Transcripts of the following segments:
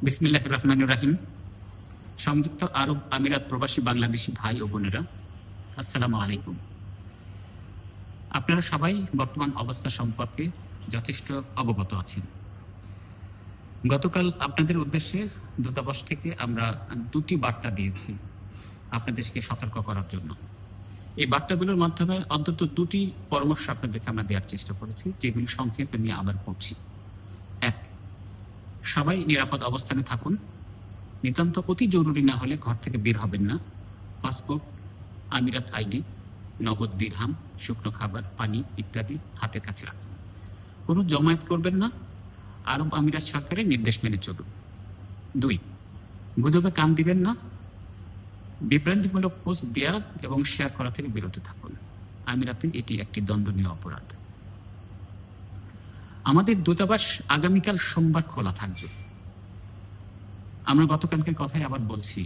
বিসমিল্লাহির রহমানির রহিম। সংযুক্ত আরব আমিরাত প্রবাসী বাংলাদেশি ভাই ও বোনেরা, আসসালামু আলাইকুম। আপনারা সবাই বর্তমান অবস্থা সম্পর্কে যথেষ্ট অবগত আছেন। গতকাল আপনাদের উদ্দেশ্যে দূতাবাস থেকে আমরা দুটি বার্তা দিয়েছি আপনাদেরকে সতর্ক করার জন্য। এই বার্তাগুলোর মাধ্যমে অন্তত দুটি পরামর্শ আপনাদেরকে আমরা দেওয়ার চেষ্টা করেছি, যেগুলি সংক্ষেপে নিয়ে আবার পড়ছি। এক, সবাই নিরাপদ অবস্থানে থাকুন। নিতান্ত অতি জরুরি না হলে ঘর থেকে বের হবেন না। পাসপোর্ট, আমিরাত আইডি, নগদ দিরহাম, শুকনো খাবার, পানি ইত্যাদি হাতের কাছে রাখুন। কোনো জমায়েত করবেন না। আরব আমিরাত সরকারের নির্দেশ মেনে চলুন। 2, গুজবে কান দিবেন না। বিভ্রান্তিমূলক পোস্ট দেওয়া এবং শেয়ার করা থেকে বিরত থাকুন। আমিরাতে এটি একটি দণ্ডনীয় অপরাধ। আমাদের দূতাবাস আগামীকাল সোমবার খোলা থাকবে। আমরা গতকালকের কথাই আবার বলছি,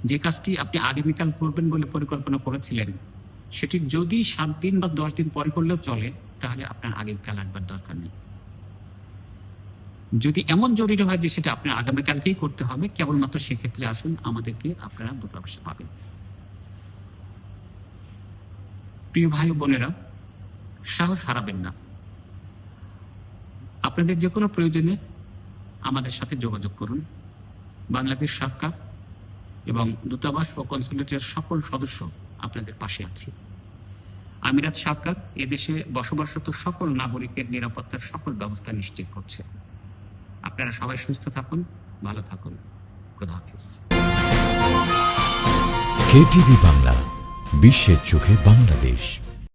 যে কাজটি আপনি আগামীকাল করবেন বলে পরিকল্পনা করেছিলেন, সেটি যদি 7 দিন বা 10 দিন পরে করলেও চলে, তাহলে আপনার আগামীকাল আসবার দরকার নেই। যদি এমন জরুরি হয় যে সেটা আপনার আগামীকালকেই করতে হবে, কেবলমাত্র সেক্ষেত্রে আসুন, আমাদেরকে আপনারা দূতাবাসে পাবেন। প্রিয় ভাই ও বোনেরা, সাহস হারাবেন না। আপনাদের যে কোনো প্রয়োজনে আমাদের সাথে যোগাযোগ করুন। বাংলাদেশ সরকার এবং দূতাবাস ও কনসুলেটের সকল সদস্য আপনাদের পাশে আছে। আমিরাত সরকার এদেশে বসবাসরত সকল নাগরিকের নিরাপত্তার সকল ব্যবস্থা নিশ্চিত করছে। আপনারা সবাই সুস্থ থাকুন, ভালো থাকুন। খোদা হাফেজ। কেটিভি বাংলা, বিশ্বের চোখে বাংলাদেশ।